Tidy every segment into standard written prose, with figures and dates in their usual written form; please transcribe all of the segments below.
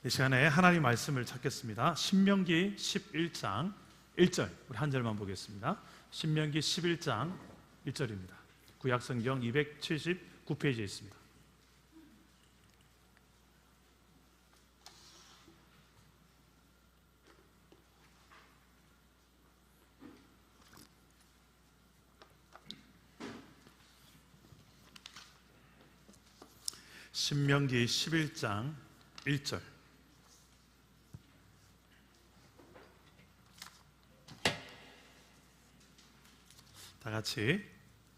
이 시간에 하나님 말씀을 찾겠습니다. 신명기 11장 1절, 우리 한 절만 보겠습니다. 신명기 11장 1절입니다. 구약성경 279페이지에 있습니다. 신명기 11장 1절. 다 같이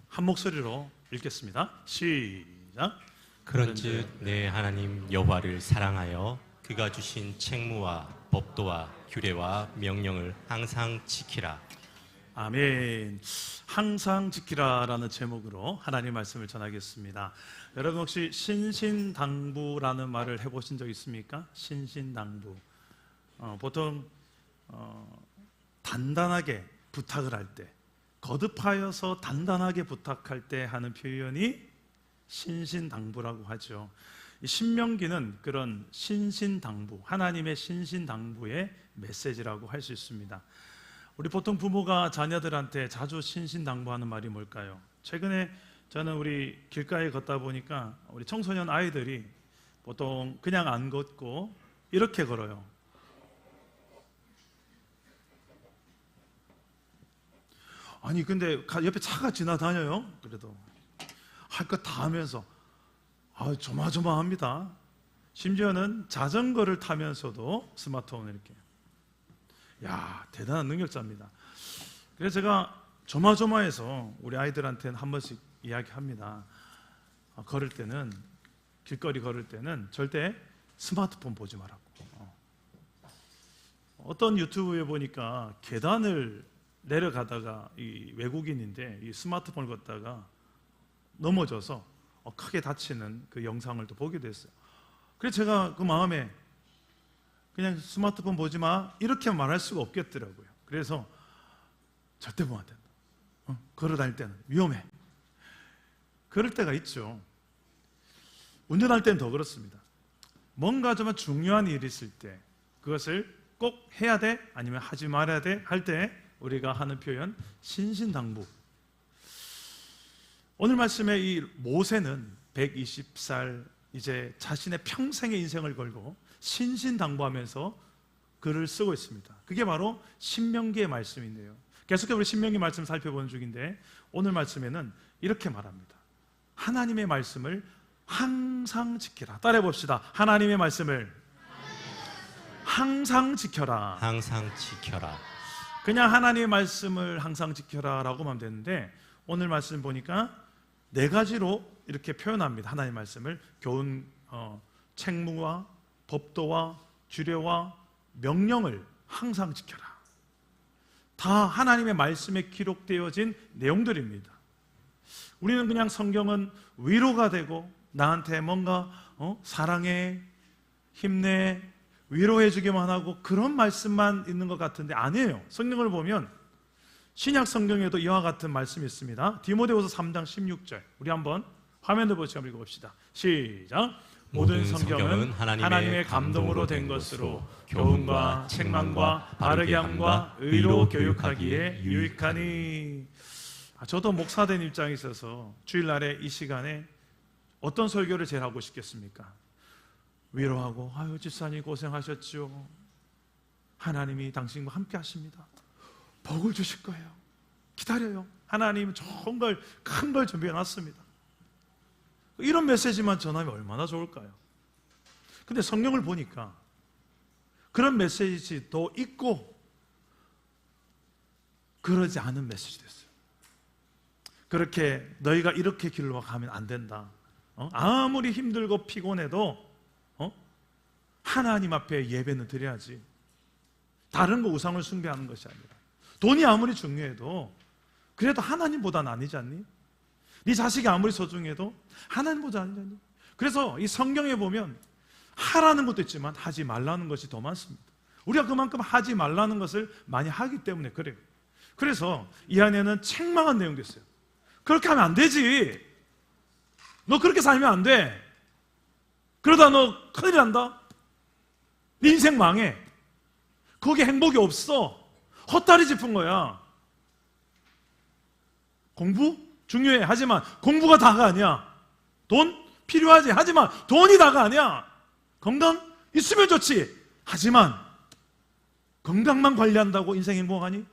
한 목소리로 읽겠습니다. 시작. 그런즉 내 하나님 여호와를 사랑하여 그가 주신 책무와 법도와 규례와 명령을 항상 지키라. 아멘. 항상 지키라라는 제목으로 하나님 말씀을 전하겠습니다. 여러분 혹시 신신당부라는 말을 해보신 적 있습니까? 신신당부. 보통 단단하게 부탁을 할 때, 거듭하여서 단단하게 부탁할 때 하는 표현이 신신당부라고 하죠. 이 신명기는 그런 신신당부, 하나님의 신신당부의 메시지라고 할 수 있습니다. 우리 보통 부모가 자녀들한테 자주 신신당부하는 말이 뭘까요? 최근에 저는 우리 길가에 걷다 보니까 우리 청소년 아이들이 보통 그냥 안 걷고 이렇게 걸어요. 아니 근데 옆에 차가 지나다녀요. 그래도 할 것 다 하면서 조마조마합니다. 심지어는 자전거를 타면서도 스마트폰을 이렇게. 야, 대단한 능력자입니다. 그래서 제가 조마조마해서 우리 아이들한테는 한 번씩 이야기합니다. 걸을 때는, 길거리 걸을 때는 절대 스마트폰 보지 말라고. 어떤 유튜브에 보니까 계단을 내려가다가 이 외국인인데 이 스마트폰을 걷다가 넘어져서 크게 다치는 그 영상을 또 보게 됐어요. 그래서 제가 그 마음에 그냥 스마트폰 보지 마 이렇게 말할 수가 없겠더라고요. 그래서 절대 보면 안 된다. 걸어 다닐 때는 위험해. 그럴 때가 있죠. 운전할 때는 더 그렇습니다. 뭔가 좀 중요한 일이 있을 때 그것을 꼭 해야 돼 아니면 하지 말아야 돼 할 때 우리가 하는 표현 신신당부. 오늘 말씀에 이 모세는 120살 이제 자신의 평생의 인생을 걸고 신신당부하면서 글을 쓰고 있습니다. 그게 바로 신명기의 말씀인데요. 계속해서 우리 신명기 말씀 살펴보는 중인데 오늘 말씀에는 이렇게 말합니다. 하나님의 말씀을 항상 지키라. 따라해 봅시다. 하나님의 말씀을 항상 지켜라. 항상 지켜라. 그냥 하나님의 말씀을 항상 지켜라 라고 하면 되는데 오늘 말씀 보니까 네 가지로 이렇게 표현합니다. 하나님의 말씀을 교훈, 책무와 법도와 규례와 명령을 항상 지켜라. 다 하나님의 말씀에 기록되어진 내용들입니다. 우리는 그냥 성경은 위로가 되고 나한테 뭔가 사랑해, 힘내, 위로해 주기만 하고 그런 말씀만 있는 것 같은데 아니에요. 성경을 보면 신약 성경에도 이와 같은 말씀이 있습니다. 디모데후서 3장 16절 우리 한번 화면을 보시고 한번 읽어봅시다. 시작. 모든 성경은 하나님의 감동으로 된 것으로 교훈과 책망과 바르게 함과 의로 교육하기에 유익하니. 저도 목사된 입장에 있어서 주일날에 이 시간에 어떤 설교를 제일 하고 싶겠습니까? 위로하고 아유 집사님 고생하셨죠. 하나님이 당신과 함께 하십니다. 복을 주실 거예요. 기다려요. 하나님 좋은 걸, 큰 걸 준비해 놨습니다. 이런 메시지만 전하면 얼마나 좋을까요? 근데 성경을 보니까 그런 메시지도 있고 그러지 않은 메시지 됐어요. 그렇게 너희가 이렇게 길로 가면 안 된다. 아무리 힘들고 피곤해도 하나님 앞에 예배는 드려야지. 다른 거 우상을 숭배하는 것이 아니라 돈이 아무리 중요해도 그래도 하나님보다는 아니지 않니? 네 자식이 아무리 소중해도 하나님보다 아니지 않니? 그래서 이 성경에 보면 하라는 것도 있지만 하지 말라는 것이 더 많습니다. 우리가 그만큼 하지 말라는 것을 많이 하기 때문에 그래요. 그래서 이 안에는 책망한 내용도 있어요. 그렇게 하면 안 되지. 너 그렇게 살면 안 돼. 그러다 너 큰일 난다. 네 인생 망해. 거기에 행복이 없어. 헛다리 짚은 거야. 공부? 중요해. 하지만 공부가 다가 아니야. 돈? 필요하지. 하지만 돈이 다가 아니야. 건강? 있으면 좋지. 하지만 건강만 관리한다고 인생 행복하니?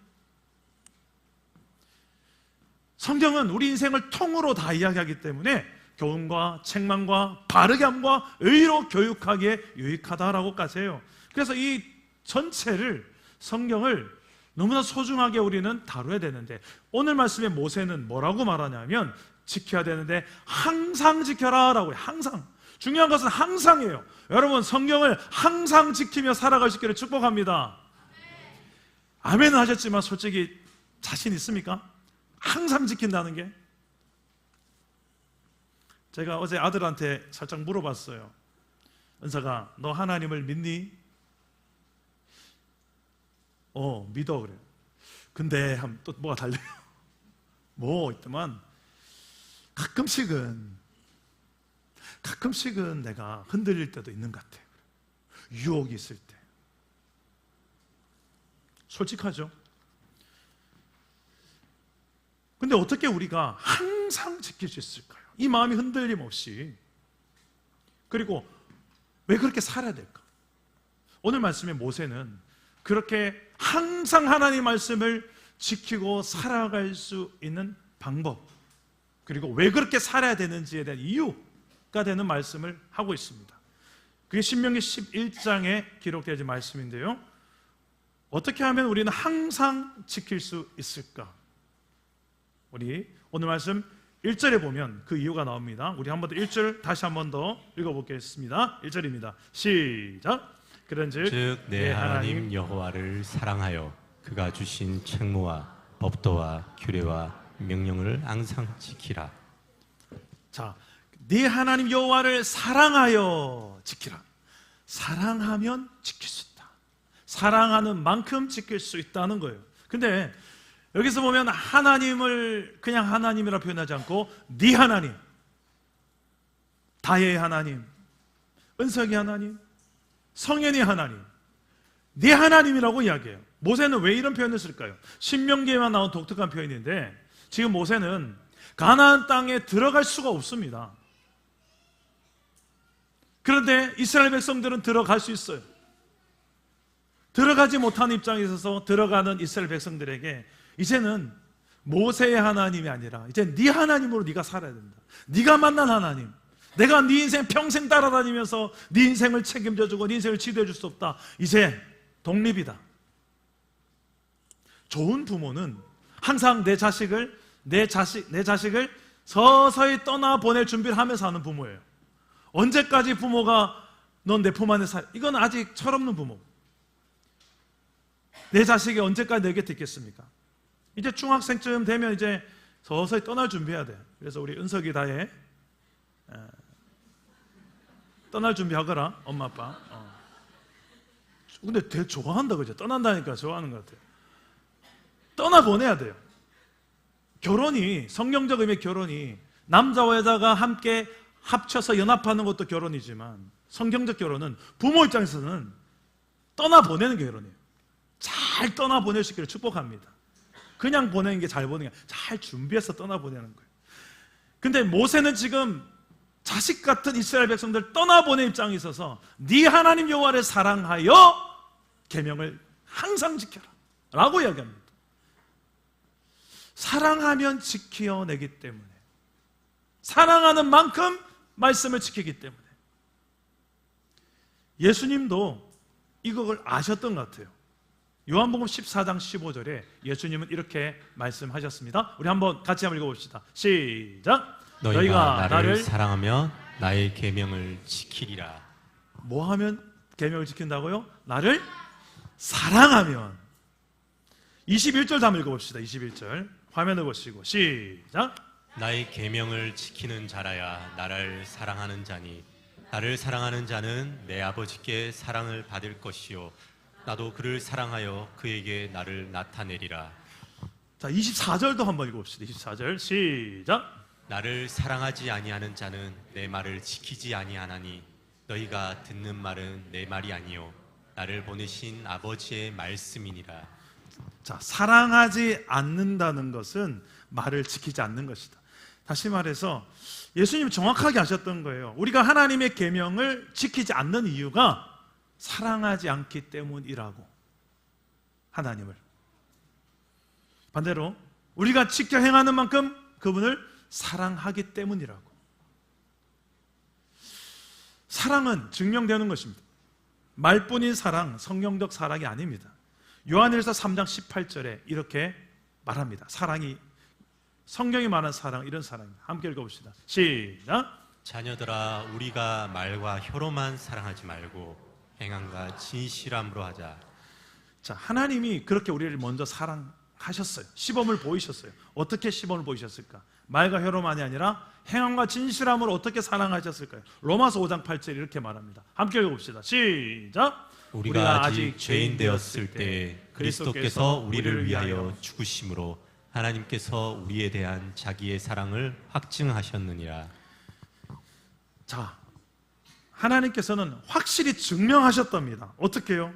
성경은 우리 인생을 통으로 다 이야기하기 때문에 교훈과 책망과 바르게 함과 의로 교육하기에 유익하다라고까지 해요. 그래서 이 전체를, 성경을 너무나 소중하게 우리는 다뤄야 되는데, 오늘 말씀에 모세는 뭐라고 말하냐면 지켜야 되는데 항상 지켜라 라고 해요. 항상. 중요한 것은 항상이에요. 여러분, 성경을 항상 지키며 살아갈 수 있기를 축복합니다. 아멘은 하셨지만 솔직히 자신 있습니까? 항상 지킨다는 게? 제가 어제 아들한테 살짝 물어봤어요. 은서가, 너 하나님을 믿니? 믿어. 그래요. 근데 또 뭐가 달라요. 뭐 있더만 가끔씩은 내가 흔들릴 때도 있는 것 같아요. 유혹이 있을 때. 솔직하죠? 근데 어떻게 우리가 항상 지킬 수 있을까요? 이 마음이 흔들림 없이. 그리고 왜 그렇게 살아야 될까? 오늘 말씀의 모세는 그렇게 항상 하나님 말씀을 지키고 살아갈 수 있는 방법, 그리고 왜 그렇게 살아야 되는지에 대한 이유가 되는 말씀을 하고 있습니다. 그게 신명기 11장에 기록되어진 말씀인데요. 어떻게 하면 우리는 항상 지킬 수 있을까? 우리 오늘 말씀 1절에 보면 그 이유가 나옵니다. 우리 한 번 더 1절 다시 한 번 더 읽어보겠습니다. 1절입니다. 시작. 그런즉 내 하나님 여호와를 사랑하여 그가 주신 책무와 법도와 규례와 명령을 항상 지키라. 자, 네 하나님 여호와를 사랑하여 지키라. 사랑하면 지킬 수 있다. 사랑하는 만큼 지킬 수 있다는 거예요. 근데 여기서 보면 하나님을 그냥 하나님이라 표현하지 않고 네 하나님, 다혜의 하나님, 은석이 하나님, 성현이 하나님, 네 하나님이라고 이야기해요. 모세는 왜 이런 표현을 쓸까요? 신명기에만 나온 독특한 표현인데, 지금 모세는 가나안 땅에 들어갈 수가 없습니다. 그런데 이스라엘 백성들은 들어갈 수 있어요. 들어가지 못하는 입장에 있어서 들어가는 이스라엘 백성들에게 이제는 모세의 하나님이 아니라 이제 네 하나님으로 네가 살아야 된다. 네가 만난 하나님, 내가 네 인생 평생 따라다니면서 네 인생을 책임져주고 네 인생을 지도해줄 수 없다. 이제 독립이다. 좋은 부모는 항상 내 자식을 서서히 떠나보낼 준비를 하면서 하는 부모예요. 언제까지 부모가 넌 내 품 안에 살, 이건 아직 철없는 부모. 내 자식이 언제까지 내 곁에 있겠습니까? 이제 중학생쯤 되면 이제 서서히 떠날 준비해야 돼요. 그래서 우리 은석이 다해 떠날 준비하거라, 엄마 아빠. 근데 되게 좋아한다, 그죠? 떠난다니까 좋아하는 것 같아요. 떠나보내야 돼요. 결혼이, 성경적 의미의 결혼이 남자와 여자가 함께 합쳐서 연합하는 것도 결혼이지만, 성경적 결혼은 부모 입장에서는 떠나보내는 게 결혼이에요. 잘 떠나보낼 수 있기를 축복합니다. 그냥 보내는 게 잘 보내는 게 아니라 잘 준비해서 떠나보내는 거예요. 근데 모세는 지금 자식 같은 이스라엘 백성들 떠나보낸 입장에 있어서 네 하나님 여호와를 사랑하여 계명을 항상 지켜라 라고 이야기합니다. 사랑하면 지켜내기 때문에, 사랑하는 만큼 말씀을 지키기 때문에. 예수님도 이걸 아셨던 것 같아요. 요한복음 14장 15절에 예수님은 이렇게 말씀하셨습니다. 우리 한번 같이 한번 읽어봅시다. 시작. 너희가 나를 사랑하면 나의 계명을 지키리라. 뭐 하면 계명을 지킨다고요? 나를 사랑하면. 21절 한번 읽어봅시다. 21절 화면을 보시고 시작. 나의 계명을 지키는 자라야 나를 사랑하는 자니 나를 사랑하는 자는 내 아버지께 사랑을 받을 것이요 나도 그를 사랑하여 그에게 나를 나타내리라. 자, 24절도 한번 읽어봅시다. 24절 시작. 나를 사랑하지 아니하는 자는 내 말을 지키지 아니하나니 너희가 듣는 말은 내 말이 아니요 나를 보내신 아버지의 말씀이니라. 자, 사랑하지 않는다는 것은 말을 지키지 않는 것이다. 다시 말해서 예수님 정확하게 하셨던 거예요. 우리가 하나님의 계명을 지키지 않는 이유가 사랑하지 않기 때문이라고. 하나님을. 반대로 우리가 지켜 행하는 만큼 그분을 사랑하기 때문이라고. 사랑은 증명되는 것입니다. 말뿐인 사랑, 성경적 사랑이 아닙니다. 요한일서 3장 18절에 이렇게 말합니다. 사랑이, 성경이 말하는 사랑, 이런 사랑입니다. 함께 읽어봅시다. 시작. 자녀들아, 우리가 말과 혀로만 사랑하지 말고 행함과 진실함으로 하자. 자, 하나님이 그렇게 우리를 먼저 사랑하셨어요. 시범을 보이셨어요. 어떻게 시범을 보이셨을까? 말과 혀로만이 아니라 행함과 진실함으로 어떻게 사랑하셨을까요? 로마서 5장 8절 이렇게 말합니다. 함께 읽어봅시다. 시작. 우리가 아직 죄인 되었을 때 그리스도께서 우리를 위하여 죽으심으로 하나님께서 우리에 대한 자기의 사랑을 확증하셨느니라. 자, 하나님께서는 확실히 증명하셨답니다. 어떻게요?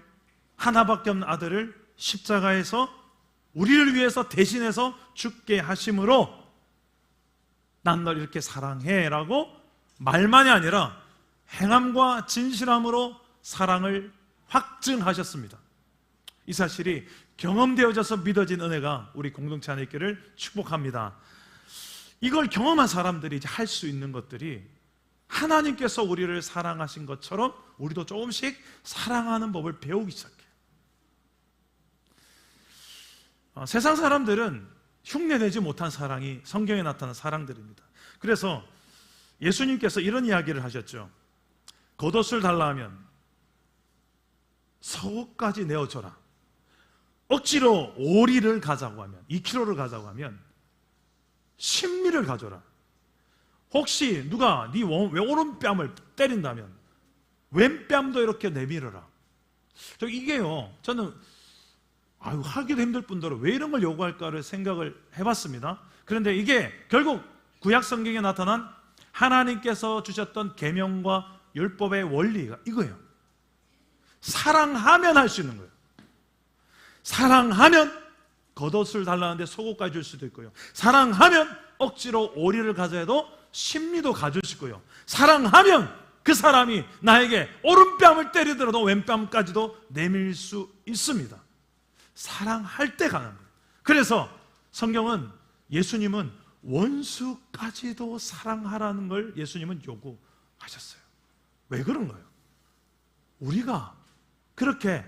하나밖에 없는 아들을 십자가에서 우리를 위해서 대신해서 죽게 하심으로 난 널 이렇게 사랑해 라고 말만이 아니라 행함과 진실함으로 사랑을 확증하셨습니다. 이 사실이 경험되어져서 믿어진 은혜가 우리 공동체 안에 있기를 축복합니다. 이걸 경험한 사람들이 이제 할 수 있는 것들이 하나님께서 우리를 사랑하신 것처럼 우리도 조금씩 사랑하는 법을 배우기 시작해요. 세상 사람들은 흉내내지 못한 사랑이 성경에 나타난 사랑들입니다. 그래서 예수님께서 이런 이야기를 하셨죠. 겉옷을 달라 하면 속옷까지 내어줘라. 억지로 오리를 가자고 하면, 2kg를 가자고 하면 신미를 가져라. 혹시 누가 네 오른뺨을 때린다면 왼뺨도 이렇게 내밀어라. 이게요, 저는 하기도 힘들 뿐더러 왜 이런 걸 요구할까를 생각을 해봤습니다. 그런데 이게 결국 구약 성경에 나타난 하나님께서 주셨던 계명과 율법의 원리가 이거예요. 사랑하면 할 수 있는 거예요. 사랑하면 겉옷을 달라는데 속옷까지 줄 수도 있고요. 사랑하면 억지로 오리를 가져 해도 심리도 가주실 거예요. 사랑하면 그 사람이 나에게 오른뺨을 때리더라도 왼뺨까지도 내밀 수 있습니다. 사랑할 때 가는 거예요. 그래서 성경은 예수님은 원수까지도 사랑하라는 걸 예수님은 요구하셨어요. 왜 그런가요? 우리가 그렇게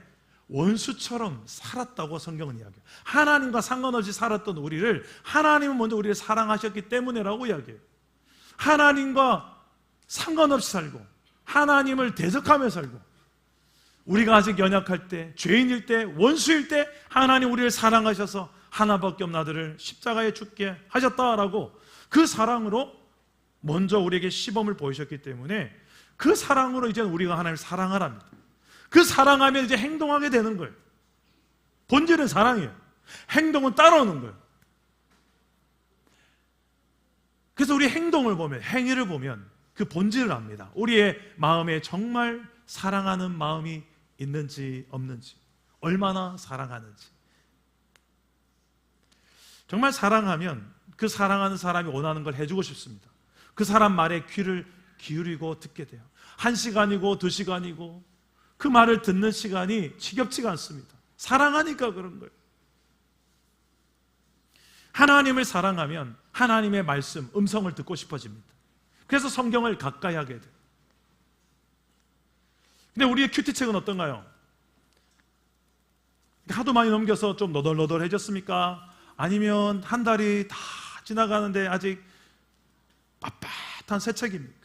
원수처럼 살았다고 성경은 이야기해요. 하나님과 상관없이 살았던 우리를 하나님은 먼저 우리를 사랑하셨기 때문이라고 이야기해요. 하나님과 상관없이 살고 하나님을 대적하며 살고 우리가 아직 연약할 때, 죄인일 때, 원수일 때 하나님 우리를 사랑하셔서 하나밖에 없는 아들을 십자가에 죽게 하셨다라고 그 사랑으로 먼저 우리에게 시범을 보이셨기 때문에 그 사랑으로 이제 우리가 하나님을 사랑하랍니다. 그 사랑하면 이제 행동하게 되는 거예요. 본질은 사랑이에요. 행동은 따라오는 거예요. 그래서 우리 행동을 보면, 행위를 보면 그 본질을 압니다. 우리의 마음에 정말 사랑하는 마음이 있는지 없는지, 얼마나 사랑하는지. 정말 사랑하면 그 사랑하는 사람이 원하는 걸 해주고 싶습니다. 그 사람 말에 귀를 기울이고 듣게 돼요. 1시간이고 2시간이고 그 말을 듣는 시간이 지겹지가 않습니다. 사랑하니까 그런 거예요. 하나님을 사랑하면 하나님의 말씀, 음성을 듣고 싶어집니다. 그래서 성경을 가까이 하게 돼요. 근데 우리의 큐티책은 어떤가요? 하도 많이 넘겨서 좀 너덜너덜해졌습니까? 아니면 한 달이 다 지나가는데 아직 빳빳한 새 책입니까?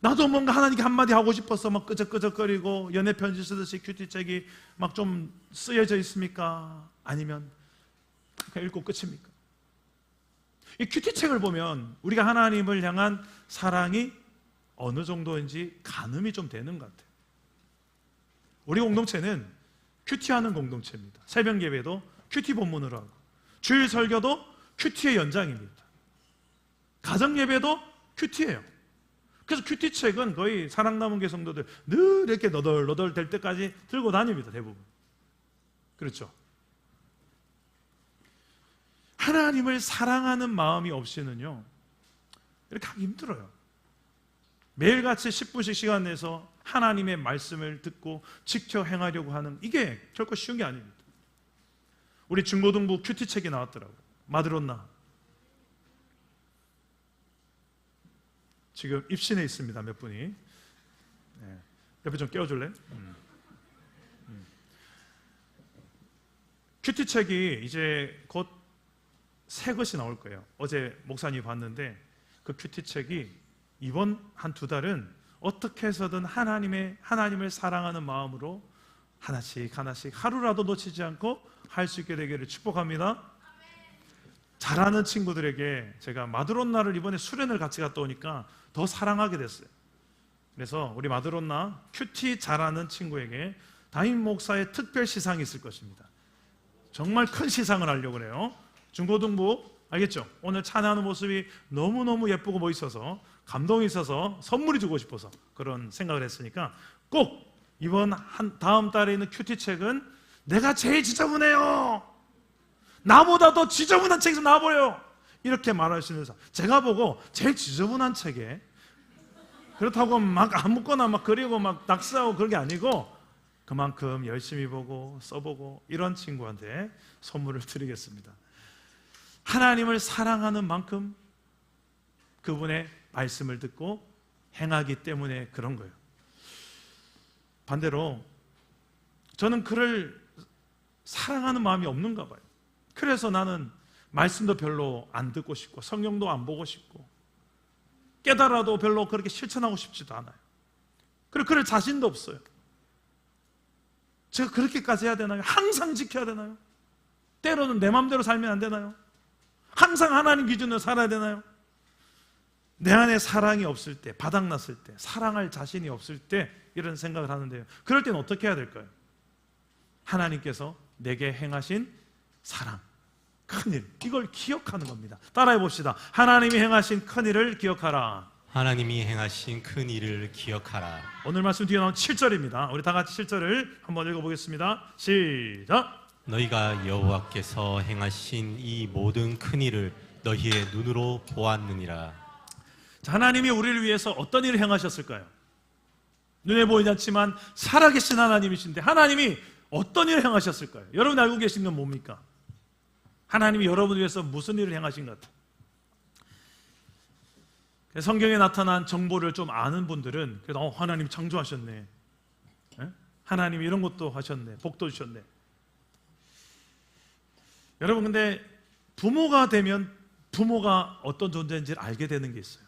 나도 뭔가 하나님께 한마디 하고 싶어서 막 끄적끄적거리고 연애 편지 쓰듯이 큐티책이 막 좀 쓰여져 있습니까? 아니면 그냥 읽고 끝입니까? 이 큐티책을 보면 우리가 하나님을 향한 사랑이 어느 정도인지 가늠이 좀 되는 것 같아요. 우리 공동체는 큐티하는 공동체입니다. 새벽 예배도 큐티 본문으로 하고 주일 설교도 큐티의 연장입니다. 가정 예배도 큐티예요. 그래서 큐티책은 거의 사랑남은 성도들 늘 이렇게 너덜너덜 될 때까지 들고 다닙니다. 대부분. 그렇죠. 하나님을 사랑하는 마음이 없이는요, 이렇게 하기 힘들어요. 매일같이 10분씩 시간 내서 하나님의 말씀을 듣고 지켜 행하려고 하는, 이게 결코 쉬운 게 아닙니다. 우리 중고등부 큐티책이 나왔더라고요. 마드론나. 지금 입신에 있습니다. 몇 분이. 네. 옆에 좀 깨워줄래? 큐티책이 이제 곧 새 것이 나올 거예요. 어제 목사님이 봤는데 그 큐티책이 이번 한 2달은 어떻게 해서든 하나님을 사랑하는 마음으로 하나씩 하루라도 놓치지 않고 할 수 있게 되기를 축복합니다. 잘하는 친구들에게 제가 마드론나를 이번에 수련을 같이 갔다 오니까 더 사랑하게 됐어요. 그래서 우리 마드론나 큐티 잘하는 친구에게 담임 목사의 특별 시상이 있을 것입니다. 정말 큰 시상을 하려고 그래요. 중고등부 알겠죠? 오늘 찬양하는 모습이 너무너무 예쁘고 멋있어서 감동이 있어서 선물이 주고 싶어서 그런 생각을 했으니까 꼭 이번 다음 달에 있는 큐티책은 내가 제일 지저분해요, 나보다 더 지저분한 책에서 나와버려요, 이렇게 말할 수 있는 사람. 제가 보고 제일 지저분한 책에 그렇다고 막 아무거나 막 그리고 막 낙서하고 그런 게 아니고 그만큼 열심히 보고 써보고 이런 친구한테 선물을 드리겠습니다. 하나님을 사랑하는 만큼 그분의 말씀을 듣고 행하기 때문에 그런 거예요. 반대로 저는 그를 사랑하는 마음이 없는가 봐요. 그래서 나는 말씀도 별로 안 듣고 싶고 성경도 안 보고 싶고 깨달아도 별로 그렇게 실천하고 싶지도 않아요. 그리고 그럴 자신도 없어요. 제가 그렇게까지 해야 되나요? 항상 지켜야 되나요? 때로는 내 마음대로 살면 안 되나요? 항상 하나님 기준으로 살아야 되나요? 내 안에 사랑이 없을 때, 바닥났을 때, 사랑할 자신이 없을 때 이런 생각을 하는데요. 그럴 때는 어떻게 해야 될까요? 하나님께서 내게 행하신 사랑, 큰일, 이걸 기억하는 겁니다. 따라해 봅시다. 하나님이 행하신 큰일을 기억하라. 하나님이 행하신 큰 일을 기억하라. 오늘 말씀 뒤에 나온 7절입니다. 우리 다 같이 7절을 한번 읽어보겠습니다. 시작. 너희가 여호와께서 행하신 이 모든 큰 일을 너희의 눈으로 보았느니라. 자, 하나님이 우리를 위해서 어떤 일을 행하셨을까요? 눈에 보이지 않지만 살아계신 하나님이신데 하나님이 어떤 일을 행하셨을까요? 여러분 알고 계신 건 뭡니까? 하나님이 여러분을 위해서 무슨 일을 행하신 것 같아요? 성경에 나타난 정보를 좀 아는 분들은 그래도 하나님 창조하셨네, 하나님이 이런 것도 하셨네, 복도 주셨네. 여러분 근데 부모가 되면 부모가 어떤 존재인지를 알게 되는 게 있어요.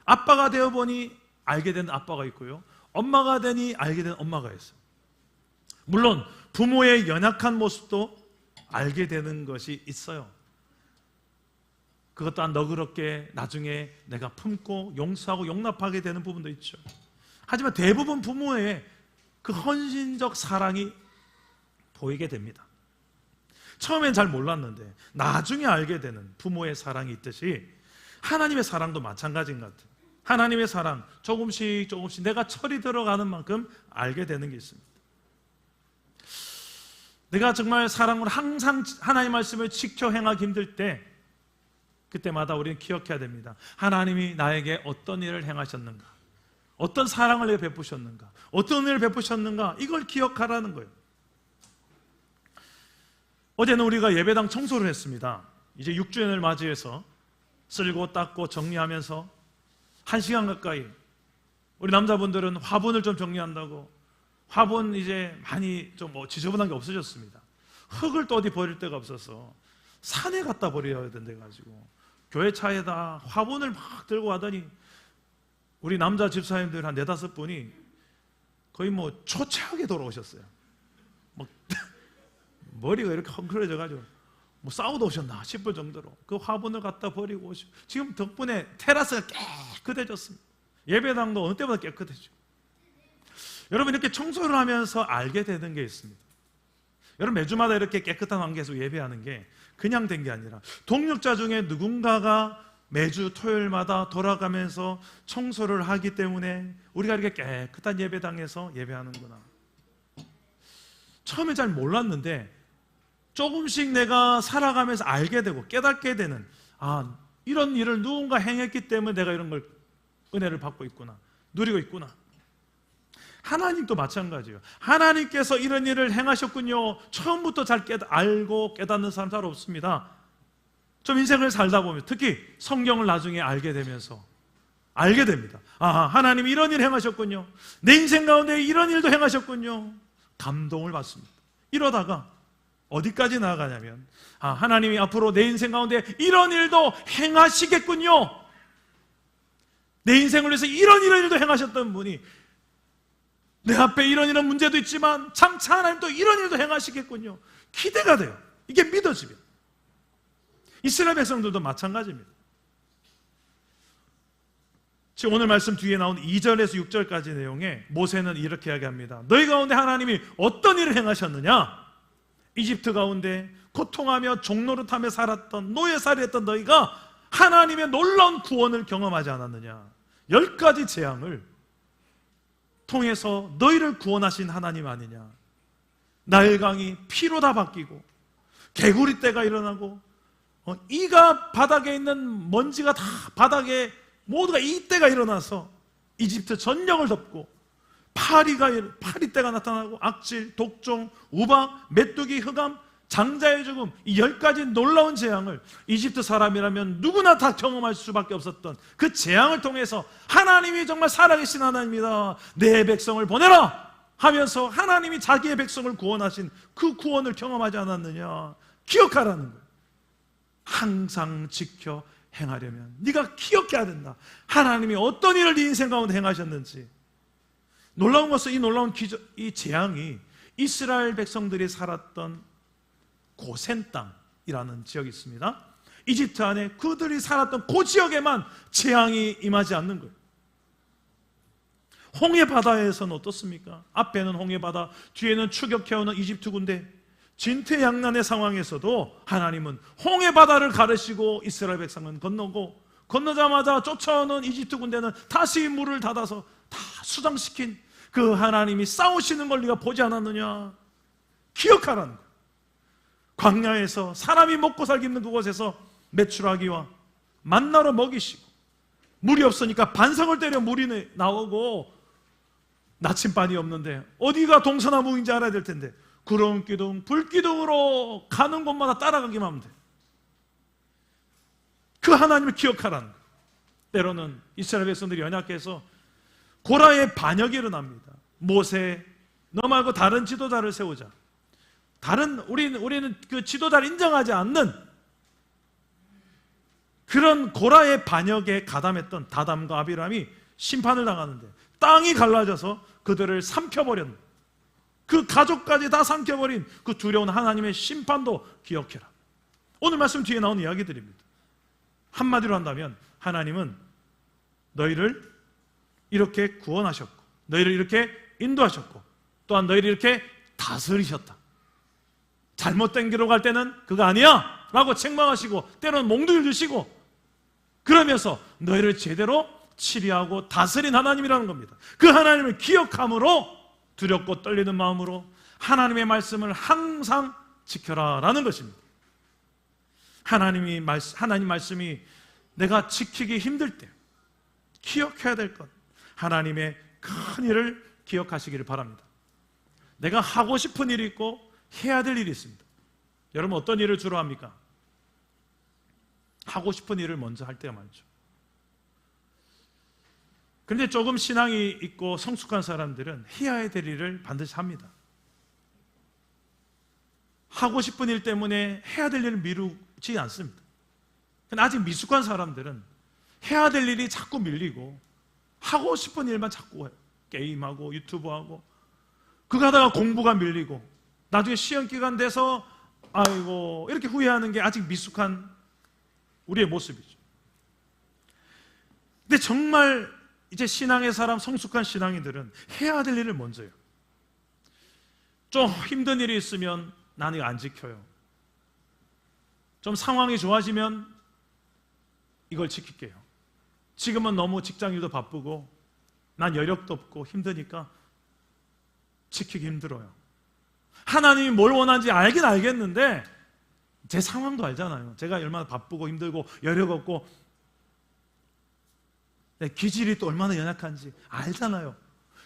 아빠가 되어보니 알게 된 아빠가 있고요, 엄마가 되니 알게 된 엄마가 있어요. 물론 부모의 연약한 모습도 알게 되는 것이 있어요. 그것 또한 너그럽게 나중에 내가 품고 용서하고 용납하게 되는 부분도 있죠. 하지만 대부분 부모의 그 헌신적 사랑이 보이게 됩니다. 처음엔 잘 몰랐는데 나중에 알게 되는 부모의 사랑이 있듯이 하나님의 사랑도 마찬가지인 것 같아요. 하나님의 사랑 조금씩 내가 철이 들어가는 만큼 알게 되는 게 있습니다. 내가 정말 사랑으로 항상 하나님의 말씀을 지켜 행하기 힘들 때 그때마다 우리는 기억해야 됩니다. 하나님이 나에게 어떤 일을 행하셨는가, 어떤 사랑을 내게 베푸셨는가, 어떤 은혜를 베푸셨는가, 이걸 기억하라는 거예요. 어제는 우리가 예배당 청소를 했습니다. 이제 6주년을 맞이해서 쓸고 닦고 정리하면서 1시간 가까이, 우리 남자분들은 화분을 좀 정리한다고 화분 이제 많이 좀 지저분한 게 없어졌습니다. 흙을 또 어디 버릴 데가 없어서 산에 갖다 버려야 된다 가지고 교회 차에다 화분을 막 들고 가더니 우리 남자 집사님들 한 4-5분이 거의 초췌하게 돌아오셨어요. 머리가 이렇게 헝클어져 가지고 싸우다 오셨나 싶을 정도로 그 화분을 갖다 버리고 오시고, 지금 덕분에 테라스가 깨끗해졌습니다. 예배당도 어느 때보다 깨끗해지고. 여러분 이렇게 청소를 하면서 알게 되는 게 있습니다. 여러분 매주마다 이렇게 깨끗한 환경에서 예배하는 게 그냥 된 게 아니라 동역자 중에 누군가가 매주 토요일마다 돌아가면서 청소를 하기 때문에 우리가 이렇게 깨끗한 예배당에서 예배하는구나. 처음에 잘 몰랐는데 조금씩 내가 살아가면서 알게 되고 깨닫게 되는, 이런 일을 누군가 행했기 때문에 내가 이런 걸 은혜를 받고 있구나, 누리고 있구나. 하나님도 마찬가지예요. 하나님께서 이런 일을 행하셨군요. 처음부터 잘 알고 깨닫는 사람 잘 없습니다. 좀 인생을 살다 보면, 특히 성경을 나중에 알게 되면서 알게 됩니다. 하나님이 이런 일 행하셨군요. 내 인생 가운데 이런 일도 행하셨군요. 감동을 받습니다. 이러다가 어디까지 나아가냐면, 하나님이 앞으로 내 인생 가운데 이런 일도 행하시겠군요. 내 인생을 위해서 이런 일도 행하셨던 분이 내 앞에 이런 문제도 있지만 장차 하나님 또 이런 일도 행하시겠군요. 기대가 돼요. 이게 믿어지면. 이스라엘 백성들도 마찬가지입니다. 지금 오늘 말씀 뒤에 나온 2절에서 6절까지 내용에 모세는 이렇게 이야기합니다. 너희 가운데 하나님이 어떤 일을 행하셨느냐? 이집트 가운데 고통하며 종노릇하며 살았던 노예살이했던 너희가 하나님의 놀라운 구원을 경험하지 않았느냐? 10가지 재앙을 통해서 너희를 구원하신 하나님 아니냐? 나일강이 피로 다 바뀌고 개구리떼가 일어나고 이가 바닥에 있는 먼지가 다 바닥에 모두가 이때가 일어나서 이집트 전역을 덮고 파리떼가 나타나고 악질, 독종, 우박, 메뚜기, 흑암, 장자의 죽음, 이 10가지 놀라운 재앙을 이집트 사람이라면 누구나 다 경험할 수밖에 없었던 그 재앙을 통해서 하나님이 정말 살아계신 하나님이다, 내 백성을 보내라 하면서 하나님이 자기의 백성을 구원하신 그 구원을 경험하지 않았느냐? 기억하라는 거예요. 항상 지켜 행하려면 네가 기억해야 된다. 하나님이 어떤 일을 네 인생 가운데 행하셨는지. 놀라운 것은 이 놀라운 이 재앙이 이스라엘 백성들이 살았던 고센 땅이라는 지역이 있습니다. 이집트 안에 그들이 살았던 그 지역에만 재앙이 임하지 않는 거예요. 홍해 바다에서는 어떻습니까? 앞에는 홍해 바다, 뒤에는 추격해오는 이집트 군대, 진퇴양난의 상황에서도 하나님은 홍해 바다를 가르시고 이스라엘 백성은 건너고, 건너자마자 쫓아오는 이집트 군대는 다시 물을 닫아서 다 수장시킨 그 하나님이 싸우시는 걸 네가 보지 않았느냐? 기억하라는 거예요. 광야에서 사람이 먹고 살기 힘든 그곳에서 메추라기와 만나로 먹이시고, 물이 없으니까 반성을 때려 물이 나오고 나침반이 없는데 어디가 동서나무인지 알아야 될 텐데 구름기둥, 불기둥으로 가는 곳마다 따라가기만 하면 돼. 그 하나님을 기억하라는 거예요. 때로는 이스라엘 백성들이 연약해서 고라의 반역이 일어납니다. 모세, 너 말고 다른 지도자를 세우자. 우리는 그 지도자를 인정하지 않는 그런 고라의 반역에 가담했던 다담과 아비람이 심판을 당하는데 땅이 갈라져서 그들을 삼켜버렸는, 그 가족까지 다 삼켜버린 그 두려운 하나님의 심판도 기억해라. 오늘 말씀 뒤에 나온 이야기들입니다. 한마디로 한다면 하나님은 너희를 이렇게 구원하셨고, 너희를 이렇게 인도하셨고, 또한 너희를 이렇게 다스리셨다. 잘못된 길로 갈 때는 그거 아니야 라고 책망하시고 때로는 몽둥이를 드시고, 그러면서 너희를 제대로 치리하고 다스린 하나님이라는 겁니다. 그 하나님을 기억함으로 두렵고 떨리는 마음으로 하나님의 말씀을 항상 지켜라 라는 것입니다. 하나님 말씀이 내가 지키기 힘들 때 기억해야 될 것, 하나님의 큰 일을 기억하시기를 바랍니다. 내가 하고 싶은 일이 있고 해야 될 일이 있습니다. 여러분 어떤 일을 주로 합니까? 하고 싶은 일을 먼저 할 때가 많죠. 그런데 조금 신앙이 있고 성숙한 사람들은 해야 될 일을 반드시 합니다. 하고 싶은 일 때문에 해야 될 일을 미루지 않습니다. 근데 아직 미숙한 사람들은 해야 될 일이 자꾸 밀리고 하고 싶은 일만 자꾸 해요. 게임하고 유튜브하고, 그거 하다가 공부가 밀리고 나중에 시험 기간 돼서 아이고 이렇게 후회하는 게 아직 미숙한 우리의 모습이죠. 근데 정말 이제 신앙의 사람, 성숙한 신앙인들은 해야 될 일을 먼저 해요. 좀 힘든 일이 있으면 나는 이거 안 지켜요. 좀 상황이 좋아지면 이걸 지킬게요. 지금은 너무 직장일도 바쁘고 난 여력도 없고 힘드니까 지키기 힘들어요. 하나님이 뭘 원하는지 알긴 알겠는데 제 상황도 알잖아요. 제가 얼마나 바쁘고 힘들고 여력 없고 내 기질이 또 얼마나 연약한지 알잖아요.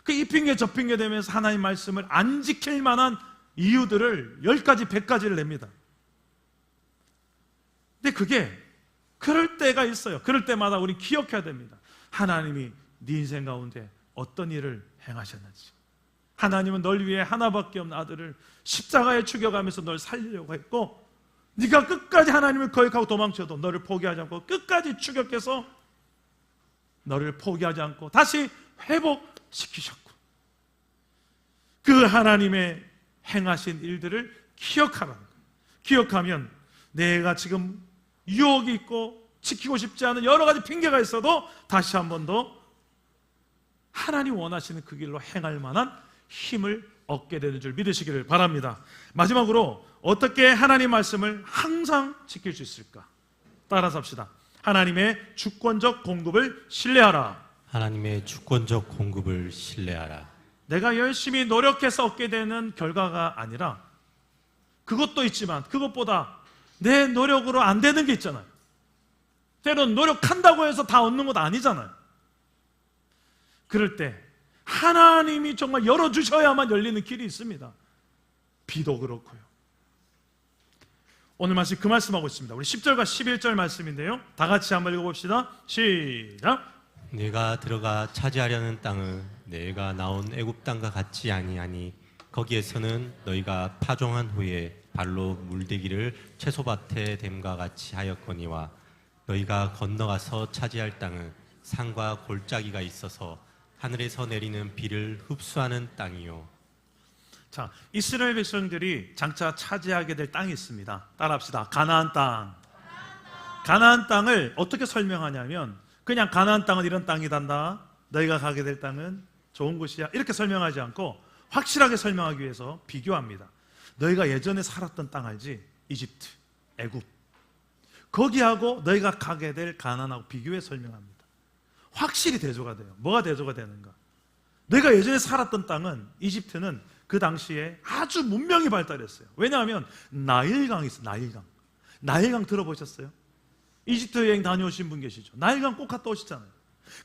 이 핑계 저 핑계 대면서 하나님 말씀을 안 지킬 만한 이유들을 10가지 100가지를 냅니다. 근데 그게 그럴 때가 있어요. 그럴 때마다 우리 기억해야 됩니다. 하나님이 네 인생 가운데 어떤 일을 행하셨는지. 하나님은 널 위해 하나밖에 없는 아들을 십자가에 죽여가면서 널 살리려고 했고, 네가 끝까지 하나님을 거역하고 도망쳐도 너를 포기하지 않고 끝까지 추격해서 너를 포기하지 않고 다시 회복시키셨고, 그 하나님의 행하신 일들을 기억하라는 거예요. 기억하면 내가 지금 유혹이 있고 지키고 싶지 않은 여러 가지 핑계가 있어도 다시 한 번 더 하나님 원하시는 그 길로 행할 만한 힘을 얻게 되는 줄 믿으시기를 바랍니다. 마지막으로 어떻게 하나님 말씀을 항상 지킬 수 있을까? 따라서 합시다. 하나님의 주권적 공급을 신뢰하라. 하나님의 주권적 공급을 신뢰하라. 내가 열심히 노력해서 얻게 되는 결과가 아니라, 그것도 있지만 그것보다 내 노력으로 안 되는 게 있잖아요. 때론 노력한다고 해서 다 얻는 것도 아니잖아요. 그럴 때 하나님이 정말 열어주셔야만 열리는 길이 있습니다. 비도 그렇고요. 오늘 말씀 그 말씀하고 있습니다. 우리 10절과 11절 말씀인데요, 다 같이 한번 읽어봅시다. 시작. 내가 들어가 차지하려는 땅은 내가 나온 애굽 땅과 같지 아니하니 거기에서는 너희가 파종한 후에 발로 물대기를 채소밭에 댐과 같이 하였거니와 너희가 건너가서 차지할 땅은 산과 골짜기가 있어서 하늘에서 내리는 비를 흡수하는 땅이요. 자, 이스라엘 백성들이 장차 차지하게 될 땅이 있습니다. 따라합시다. 가나안 땅. 가나안 땅을 어떻게 설명하냐면, 그냥 가나안 땅은 이런 땅이단다, 너희가 가게 될 땅은 좋은 곳이야, 이렇게 설명하지 않고 확실하게 설명하기 위해서 비교합니다. 너희가 예전에 살았던 땅 알지? 이집트, 애굽, 거기하고 너희가 가게 될 가나안하고 비교해 설명합니다. 확실히 대조가 돼요. 뭐가 대조가 되는가? 너희가 예전에 살았던 땅은, 이집트는 그 당시에 아주 문명이 발달했어요. 왜냐하면 나일강이 있어요. 나일강 들어보셨어요? 이집트 여행 다녀오신 분 계시죠? 나일강 꼭 갔다 오시잖아요.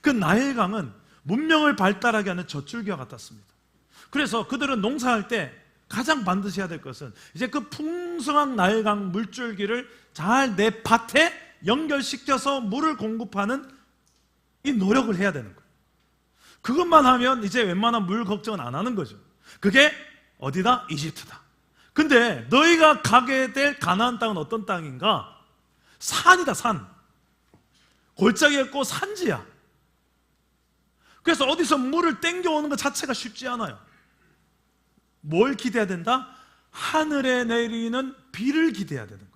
그 나일강은 문명을 발달하게 하는 젖줄기와 같았습니다. 그래서 그들은 농사할 때 가장 반드시 해야 될 것은 이제 그 풍성한 나일강 물줄기를 잘 내 밭에 연결시켜서 물을 공급하는 이 노력을 해야 되는 거예요. 그것만 하면 이제 웬만한 물 걱정은 안 하는 거죠. 그게 어디다? 이집트다. 근데 너희가 가게 될 가나안 땅은 어떤 땅인가? 산이다, 산. 골짜기 있고 산지야. 그래서 어디서 물을 땡겨오는 것 자체가 쉽지 않아요. 뭘 기대해야 된다? 하늘에 내리는 비를 기대해야 되는 거예요.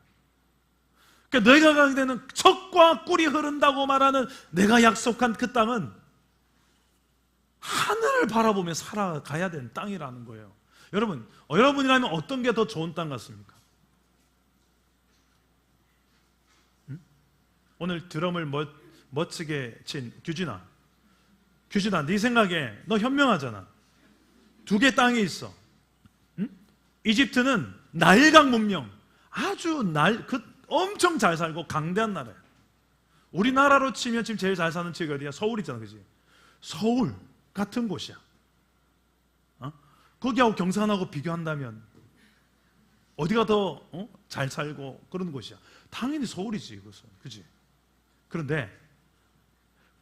그러니까 너희가 가게 되는 젖과 꿀이 흐른다고 말하는 내가 약속한 그 땅은 하늘을 바라보며 살아가야 되는 땅이라는 거예요. 여러분이라면 어떤 게 더 좋은 땅 같습니까? 오늘 드럼을 멋지게 친 규진아, 네 생각에 너 현명하잖아. 2개 땅이 있어. 이집트는 나일강 문명, 아주 엄청 잘 살고 강대한 나라예요. 우리나라로 치면 지금 제일 잘 사는 지역이 어디야? 서울이잖아, 그지? 서울 같은 곳이야. 거기하고 경산하고 비교한다면 어디가 더 잘 살고 그런 곳이야? 당연히 서울이지, 이것은, 그지? 그런데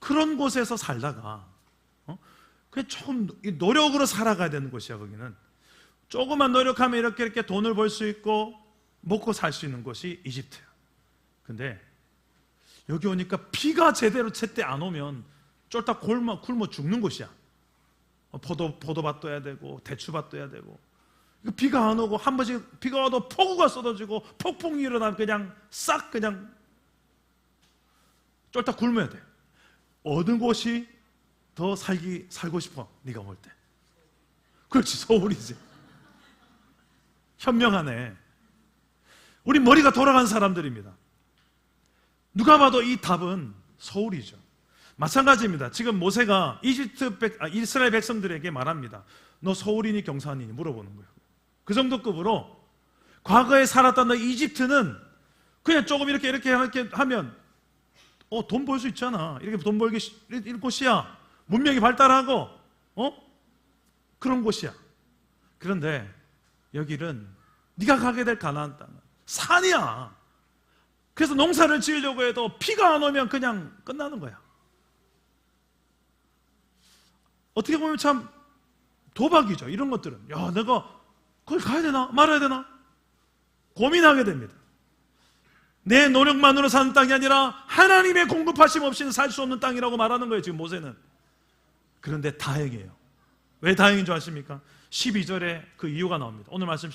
그런 곳에서 살다가 그냥 조금 노력으로 살아가야 되는 곳이야. 거기는 조금만 노력하면 이렇게 돈을 벌 수 있고 먹고 살 수 있는 곳이 이집트야. 근데 여기 오니까 비가 제대로 제때 안 오면 쫄딱 굶어 죽는 곳이야. 포도밭도 해야 되고 대추밭도 해야 되고, 비가 안 오고 한 번씩 비가 와도 폭우가 쏟아지고 폭풍이 일어나면 그냥 싹 그냥 쫄딱 굶어야 돼. 어느 곳이 더 살고 싶어? 네가 볼 때. 그렇지, 서울이지. 현명하네. 우리 머리가 돌아간 사람들입니다. 누가 봐도 이 답은 서울이죠. 마찬가지입니다. 지금 모세가 이스라엘 백성들에게 말합니다. 너 서울이니 경산이니 물어보는 거예요. 그 정도 급으로 과거에 살았던 이집트는 그냥 조금 이렇게 하면 돈 벌 수 있잖아. 이렇게 돈 벌기 이런 곳이야. 문명이 발달하고 그런 곳이야. 그런데 여기는 네가 가게 될 가나안 땅은 산이야. 그래서 농사를 지으려고 해도 비가 안 오면 그냥 끝나는 거야. 어떻게 보면 참 도박이죠. 이런 것들은. 야, 내가 거기 가야 되나 말아야 되나 고민하게 됩니다. 내 노력만으로 사는 땅이 아니라 하나님의 공급하심 없이는 살 수 없는 땅이라고 말하는 거예요, 지금 모세는. 그런데 다행이에요. 왜 다행인 줄 아십니까? 12절에 그 이유가 나옵니다. 오늘 말씀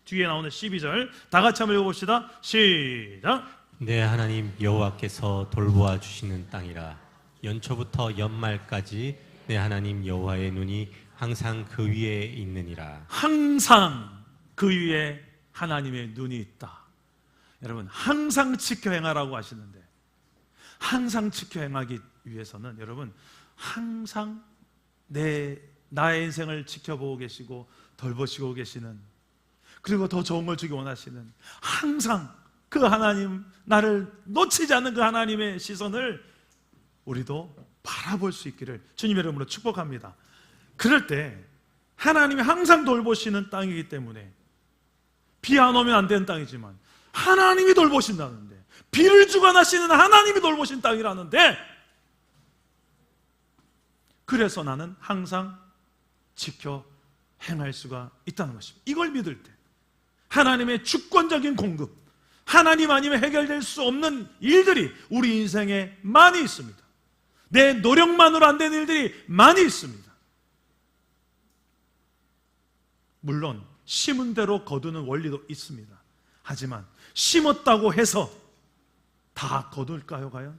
뒤에 나오는 12절 다 같이 한번 읽어봅시다. 시작. 내 하나님 여호와께서 돌보아 주시는 땅이라. 연초부터 연말까지 내 하나님 여호와의 눈이 항상 그 위에 있느니라. 항상 그 위에 하나님의 눈이 있다. 여러분, 항상 지켜 행하라고 하시는데, 항상 지켜 행하기 위해서는 여러분 항상 나의 인생을 지켜보고 계시고 돌보시고 계시는, 그리고 더 좋은 걸 주기 원하시는, 항상 그 하나님, 나를 놓치지 않는 그 하나님의 시선을 우리도 바라볼 수 있기를 주님의 이름으로 축복합니다. 그럴 때 하나님이 항상 돌보시는 땅이기 때문에 비 안 오면 안 되는 땅이지만 하나님이 돌보신다는데, 비를 주관하시는 하나님이 돌보신 땅이라는데, 그래서 나는 항상 지켜 행할 수가 있다는 것입니다. 이걸 믿을 때 하나님의 주권적인 공급, 하나님 아니면 해결될 수 없는 일들이 우리 인생에 많이 있습니다. 내 노력만으로 안 되는 일들이 많이 있습니다. 물론 심은 대로 거두는 원리도 있습니다. 하지만 심었다고 해서 다 거둘까요, 과연?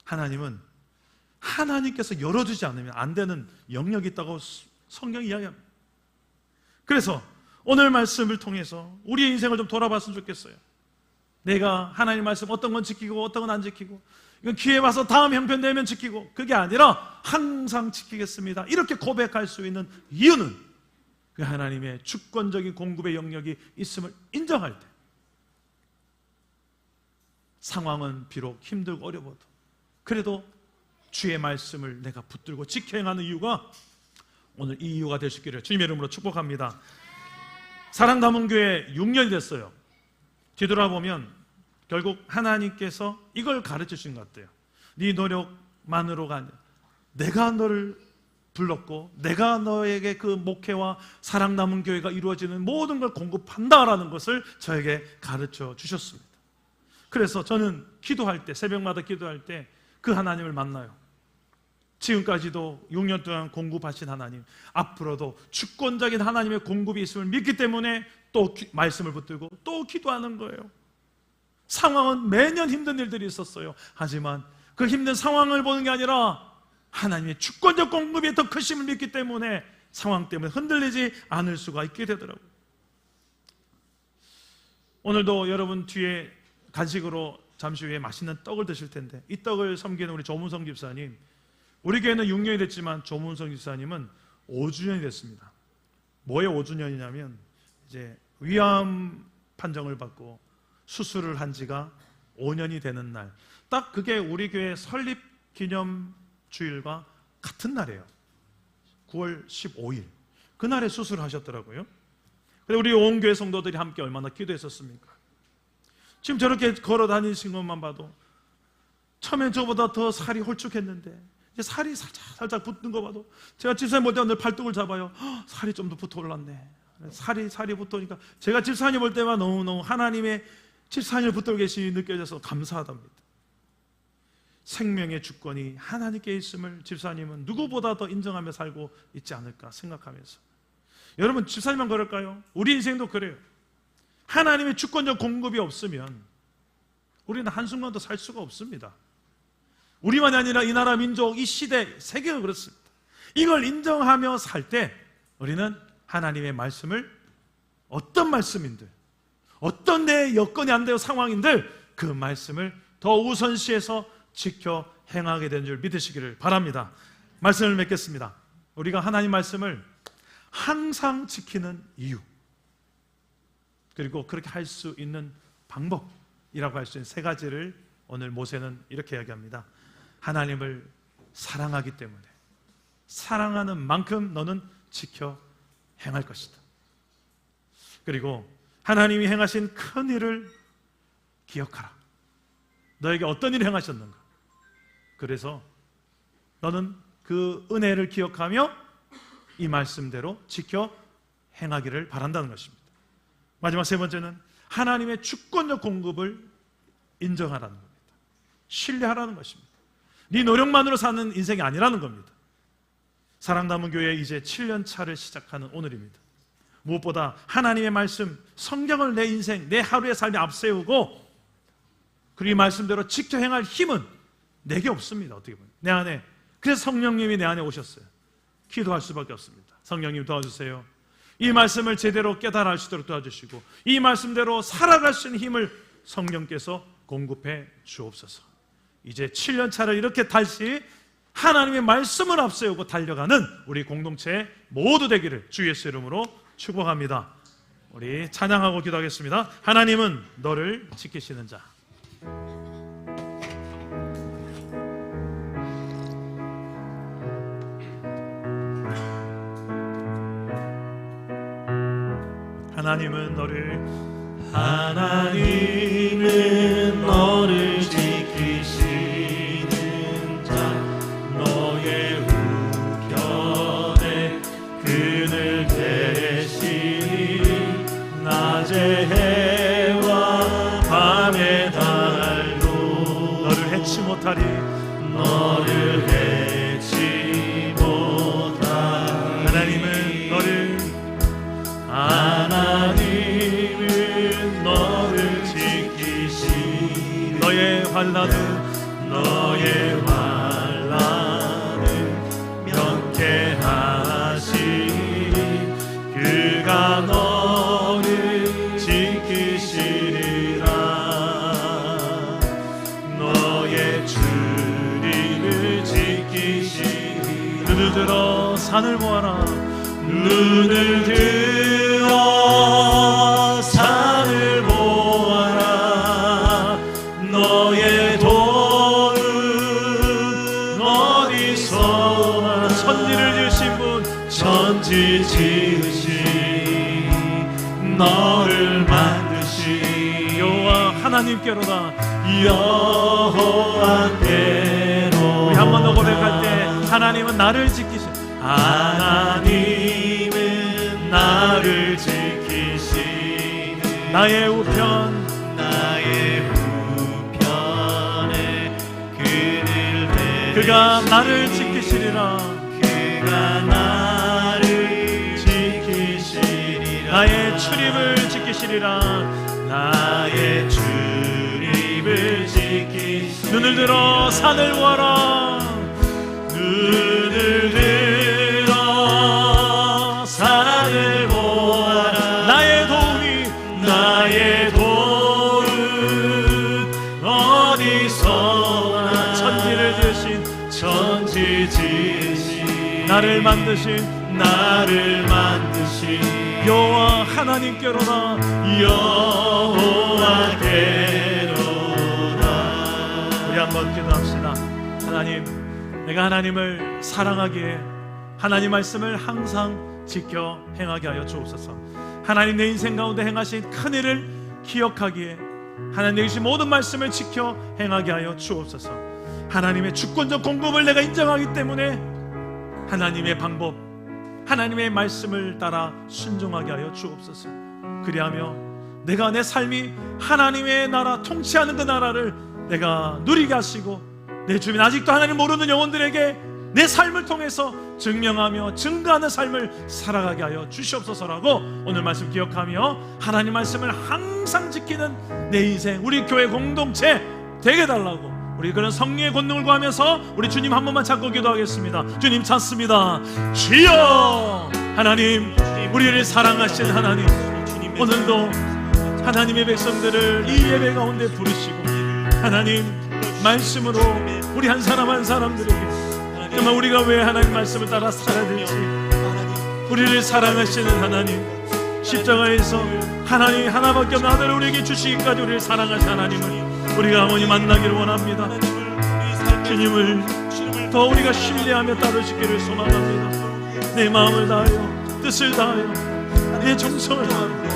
하나님은 하나님께서 열어주지 않으면 안 되는 영역이 있다고 성경이 이야기합니다. 그래서 오늘 말씀을 통해서 우리의 인생을 좀 돌아봤으면 좋겠어요. 내가 하나님 말씀 어떤 건 지키고 어떤 건 안 지키고, 이건 기회 와서 다음 형편 되면 지키고, 그게 아니라 항상 지키겠습니다 이렇게 고백할 수 있는 이유는 그 하나님의 주권적인 공급의 영역이 있음을 인정할 때, 상황은 비록 힘들고 어려워도 그래도 주의 말씀을 내가 붙들고 지켜 행하는 이유가 오늘 이 이유가 될 수 있기를 주님의 이름으로 축복합니다. 사랑담원교회 6년이 됐어요. 뒤돌아보면 결국 하나님께서 이걸 가르쳐 주신 것 같아요. 네 노력만으로가 아니라 내가 너를 불렀고 내가 너에게 그 목회와 사랑남은교회가 이루어지는 모든 걸 공급한다라는 것을 저에게 가르쳐 주셨습니다. 그래서 저는 기도할 때, 새벽마다 기도할 때 그 하나님을 만나요. 지금까지도 6년 동안 공급하신 하나님, 앞으로도 주권적인 하나님의 공급이 있음을 믿기 때문에 또 말씀을 붙들고 또 기도하는 거예요. 상황은 매년 힘든 일들이 있었어요. 하지만 그 힘든 상황을 보는 게 아니라 하나님의 주권적 공급이 더 크심을 믿기 때문에 상황 때문에 흔들리지 않을 수가 있게 되더라고요. 오늘도 여러분 뒤에 간식으로 잠시 후에 맛있는 떡을 드실 텐데, 이 떡을 섬기는 우리 조문성 집사님, 우리 교회는 6년이 됐지만 조문성 집사님은 5주년이 됐습니다. 뭐의 5주년이냐면 이제 위암 판정을 받고 수술을 한 지가 5년이 되는 날, 딱 그게 우리 교회 설립 기념 주일과 같은 날이에요. 9월 15일 그날에 수술을 하셨더라고요. 그래서 우리 온 교회 성도들이 함께 얼마나 기도했었습니까? 지금 저렇게 걸어 다니신 것만 봐도 처음엔 저보다 더 살이 홀쭉했는데 이제 살이 살짝 붙는 거 봐도, 제가 집사님 볼 때 늘 팔뚝을 잡아요. 살이 좀 더 붙어 올랐네. 살이 붙어 오니까 제가 집사님 볼 때만 너무너무 하나님의 집사님을 붙들고 계시니 느껴져서 감사하답니다. 생명의 주권이 하나님께 있음을 집사님은 누구보다 더 인정하며 살고 있지 않을까 생각하면서, 여러분 집사님만 그럴까요? 우리 인생도 그래요. 하나님의 주권적 공급이 없으면 우리는 한순간도 살 수가 없습니다. 우리만이 아니라 이 나라 민족, 이 시대, 세계가 그렇습니다. 이걸 인정하며 살 때 우리는 하나님의 말씀을 어떤 말씀인들, 어떤 내 여건이 안 되는 상황인들 그 말씀을 더 우선시해서 지켜 행하게 된 줄 믿으시기를 바랍니다. 말씀을 맺겠습니다. 우리가 하나님 말씀을 항상 지키는 이유, 그리고 그렇게 할 수 있는 방법이라고 할 수 있는 세 가지를 오늘 모세는 이렇게 이야기합니다. 하나님을 사랑하기 때문에 사랑하는 만큼 너는 지켜 행할 것이다. 그리고 하나님이 행하신 큰 일을 기억하라. 너에게 어떤 일을 행하셨는가? 그래서 너는 그 은혜를 기억하며 이 말씀대로 지켜 행하기를 바란다는 것입니다. 마지막 세 번째는 하나님의 주권적 공급을 인정하라는 겁니다. 신뢰하라는 것입니다. 네 노력만으로 사는 인생이 아니라는 겁니다. 사랑남은 교회 이제 7년 차를 시작하는 오늘입니다. 무엇보다 하나님의 말씀, 성경을 내 인생, 내 하루의 삶에 앞세우고 그리고 이 말씀대로 지켜 행할 힘은 내게 없습니다. 어떻게 보면 내 안에, 그래서 성령님이 내 안에 오셨어요. 기도할 수밖에 없습니다. 성령님 도와주세요. 이 말씀을 제대로 깨달아 할 수 있도록 도와주시고 이 말씀대로 살아갈 수 있는 힘을 성령께서 공급해 주옵소서. 이제 7년 차를 이렇게 다시 하나님의 말씀을 앞세우고 달려가는 우리 공동체 모두 되기를 주 예수 이름으로 축복합니다. 우리 찬양하고 기도하겠습니다. 하나님은 너를 지키시는 자. 하나님은 너를 지키시는 자, 너의 우편에 그늘 대시니 낮의 해와 밤의 달도 너를 해치 못하리. 하나님은 너를 지키시니 너의 환난을 면케하시니 그가 너를 지키시리라. 너의 주님을 지키시리라. 눈을 들어 산을 보아라. 눈을 들어 산을 보아라. 너의 도는 어디서 오나. 천지를 지으신 분, 천지 지으신 너를 만드신 여호와 하나님께로다. 여호와께로. 우리 한 번 더 고백할 때 하나님은 나를 지키신, 하나님은 나를 지키시는 나의 우편에 그늘 대시니 그가 나를 지키시리라. 나의 출입을 지키시리라. 나의 출입을 지키시리라. 눈을 들어 산을 보아라. 눈을 들어 산을 보아라. 나의 도는 어디서 오나. 천지 지으신 나를 만드신 여호와 하나님께로다. 우리 한번 기도합시다. 하나님, 내가 하나님을 사랑하기에 하나님 말씀을 항상 지켜 행하게 하여 주옵소서. 하나님 내 인생 가운데 행하신 큰 일을 기억하기에 하나님 내주신 모든 말씀을 지켜 행하게 하여 주옵소서. 하나님의 주권적 공급을 내가 인정하기 때문에 하나님의 방법, 하나님의 말씀을 따라 순종하게 하여 주옵소서. 그리하며 내가 내 삶이 하나님의 나라, 통치하는 그 나라를 내가 누리게 하시고 내 주변 아직도 하나님 모르는 영혼들에게 내 삶을 통해서 증명하며 증거하는 삶을 살아가게 하여 주시옵소서라고 오늘 말씀 기억하며 하나님 말씀을 항상 지키는 내 인생, 우리 교회 공동체 되게 달라고 우리 그런 성령의 권능을 구하면서 우리 주님 한 번만 찾고 기도하겠습니다. 주님 찾습니다. 주여! 하나님, 우리를 사랑하신 하나님, 오늘도 하나님의 백성들을 이 예배 가운데 부르시고 하나님 말씀으로 우리 한 사람 한 사람들에게 정말 우리가 왜 하나님 말씀을 따라 살아야 될지, 우리를 사랑하시는 하나님, 십자가에서 하나님 하나밖에 없는 아들을 우리에게 주시기까지 우리를 사랑하신 하나님을 우리가 영원히 만나기를 원합니다. 주님을 더 우리가 신뢰하며 따르시기를 소망합니다. 내 마음을 다하여 뜻을 다하여 내 정성을 다하여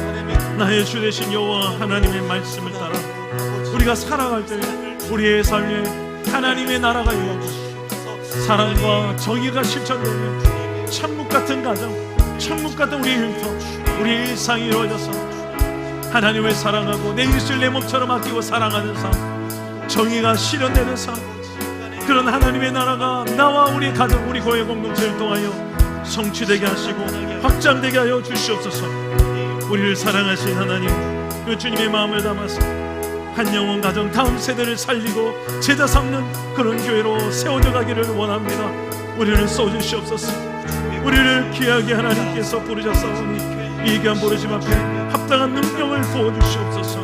나의 주 되신 여호와 하나님의 말씀을 따라 우리가 살아갈 때 우리의 삶에 하나님의 나라가 이루어지고 사랑과 정의가 실천되며 천국 같은 가정, 천국 같은 우리의 일터, 우리의 일상이 이루어져서 하나님을 사랑하고 내 이웃을 내 몸처럼 아끼고 사랑하는 삶, 정의가 실현되는 삶, 그런 하나님의 나라가 나와 우리 가정, 우리 교회 공동체를 통하여 성취되게 하시고 확장되게 하여 주시옵소서. 우리를 사랑하신 하나님, 그 주님의 마음을 담아서 한 영혼 가정 다음 세대를 살리고 제자 삼는 그런 교회로 세워져 가기를 원합니다. 우리를 써주시옵소서. 우리를 귀하게 하나님께서 부르셨사오니 이 귀한 부르심 앞에 합당한 능력을 부어주시옵소서.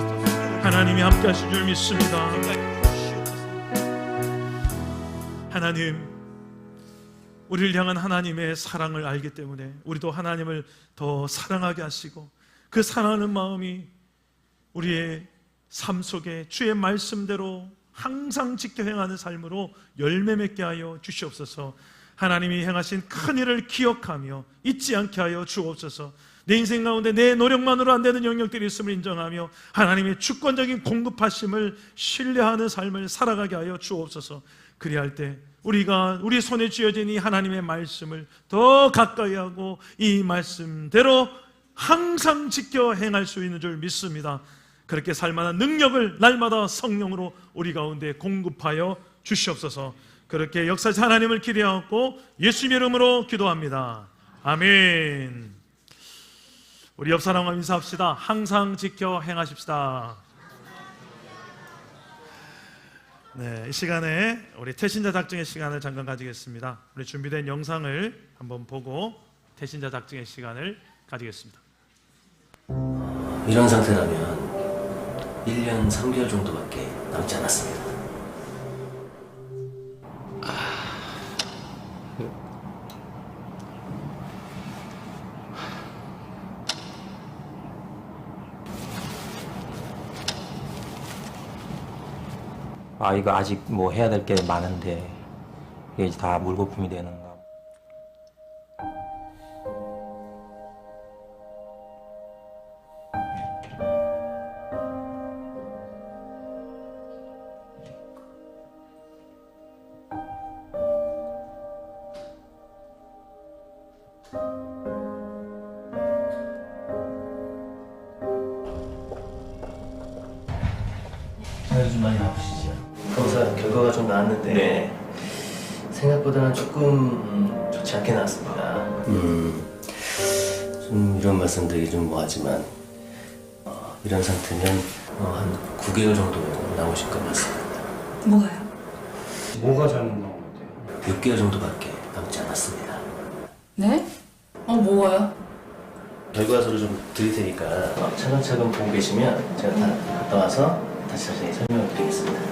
하나님이 함께 하실 줄 믿습니다. 하나님, 우리를 향한 하나님의 사랑을 알기 때문에 우리도 하나님을 더 사랑하게 하시고 그 사랑하는 마음이 우리의 삶 속에 주의 말씀대로 항상 지켜 행하는 삶으로 열매 맺게 하여 주시옵소서. 하나님이 행하신 큰 일을 기억하며 잊지 않게 하여 주옵소서. 내 인생 가운데 내 노력만으로 안 되는 영역들이 있음을 인정하며 하나님의 주권적인 공급하심을 신뢰하는 삶을 살아가게 하여 주옵소서. 그리할 때 우리가 우리 손에 쥐어진 이 하나님의 말씀을 더 가까이 하고 이 말씀대로 항상 지켜 행할 수 있는 줄 믿습니다. 그렇게 살만한 능력을 날마다 성령으로 우리 가운데 공급하여 주시옵소서. 그렇게 역사하신 하나님을 기대하고 예수님의 이름으로 기도합니다. 아멘. 우리 옆 사람과 인사합시다. 항상 지켜 행하십시다. 네, 이 시간에 우리 태신자 작정의 시간을 잠깐 가지겠습니다. 우리 준비된 영상을 한번 보고 태신자 작정의 시간을 가지겠습니다. 이런 상태라면 1년 3개월 정도밖에 남지 않았습니다. 이거 아직 뭐 해야 될 게 많은데 이게 이제 다 물거품이 되는가. 요즘 많이 아프시죠? 검사 결과가 좀 나왔는데 생각보다는 조금 좋지 않게 나왔습니다. 좀 이런 말씀드리기 좀 뭐하지만 이런 상태면 한 9개월 정도 나오실 것 같습니다. 뭐가요? 뭐가 잘못 나온 건데요? 6개월 정도밖에 남지 않았습니다. 네? 뭐가요? 결과서를 좀 드릴 테니까 차근차근 보고 계시면 제가 다 갔다 와서 다시 자세히 설명을 드리겠습니다.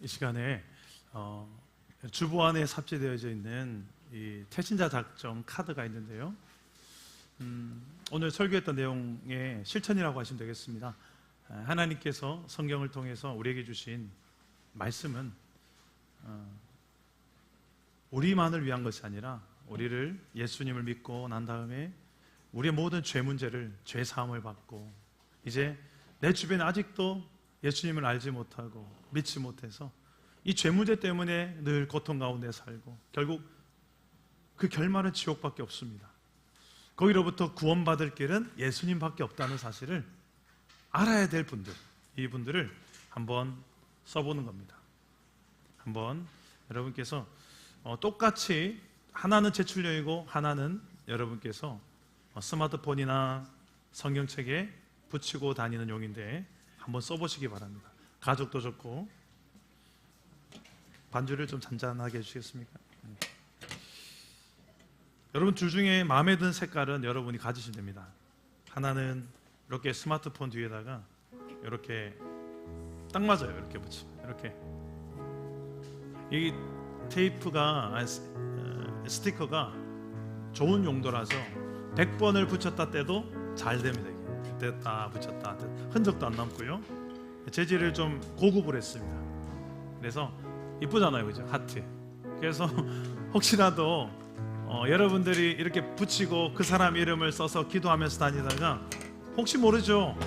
시간에 주보안에 삽입되어져 있는 이 태신자 작전 카드가 있는데요. 오늘 설교했던 내용의 실천이라고 하시면 되겠습니다. 하나님께서 성경을 통해서 우리에게 주신 말씀은 우리만을 위한 것이 아니라 우리를 예수님을 믿고 난 다음에 우리의 모든 죄 문제를 죄 사함을 받고 이제 내 주변에 아직도 예수님을 알지 못하고 믿지 못해서 이 죄 문제 때문에 늘 고통 가운데 살고 결국 그 결말은 지옥밖에 없습니다. 거기로부터 구원받을 길은 예수님밖에 없다는 사실을 알아야 될 분들, 이분들을 한번 써보는 겁니다. 한번 여러분께서 똑같이 하나는 제출용이고 하나는 여러분께서 스마트폰이나 성경책에 붙이고 다니는 용인데 한번 써보시기 바랍니다. 가족도 좋고. 반주를 좀 잔잔하게 해주시겠습니까? 여러분 둘 중에 마음에 든 색깔은 여러분이 가지시면 됩니다. 하나는 이렇게 스마트폰 뒤에다가 이렇게 딱 맞아요. 이렇게 붙이면 이렇게 이 테이프가 스티커가 좋은 용도라서 100번을 붙였다 떼도 잘 됩니다. 뗐다 붙였다 흔적도 안 남고요. 재질을 좀 고급을 했습니다. 그래서 이쁘잖아요, 그죠? 하트. 그래서 혹시라도 여러분들이 이렇게 붙이고 그 사람 이름을 써서 기도하면서 다니다가 혹시 모르죠?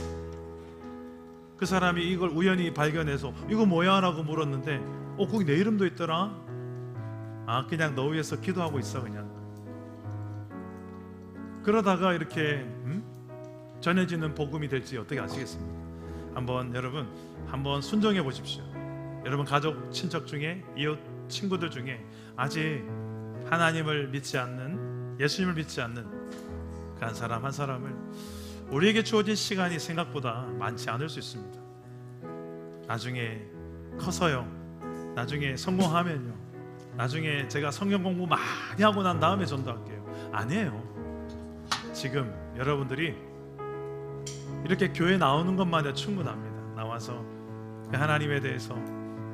그 사람이 이걸 우연히 발견해서 이거 뭐야? 라고 물었는데 거기 내 이름도 있더라? 그냥 너 위해서 기도하고 있어 그냥. 그러다가 이렇게 전해지는 복음이 될지 어떻게 아시겠습니까? 한번 여러분 한번 순종해 보십시오. 여러분 가족, 친척 중에 이웃, 친구들 중에 아직 하나님을 믿지 않는, 예수님을 믿지 않는 그 한 사람 한 사람을 우리에게 주어진 시간이 생각보다 많지 않을 수 있습니다. 나중에 커서요, 나중에 성공하면요, 나중에 제가 성경 공부 많이 하고 난 다음에 전도할게요. 아니에요. 지금 여러분들이 이렇게 교회 나오는 것만으로 충분합니다. 나와서 그 하나님에 대해서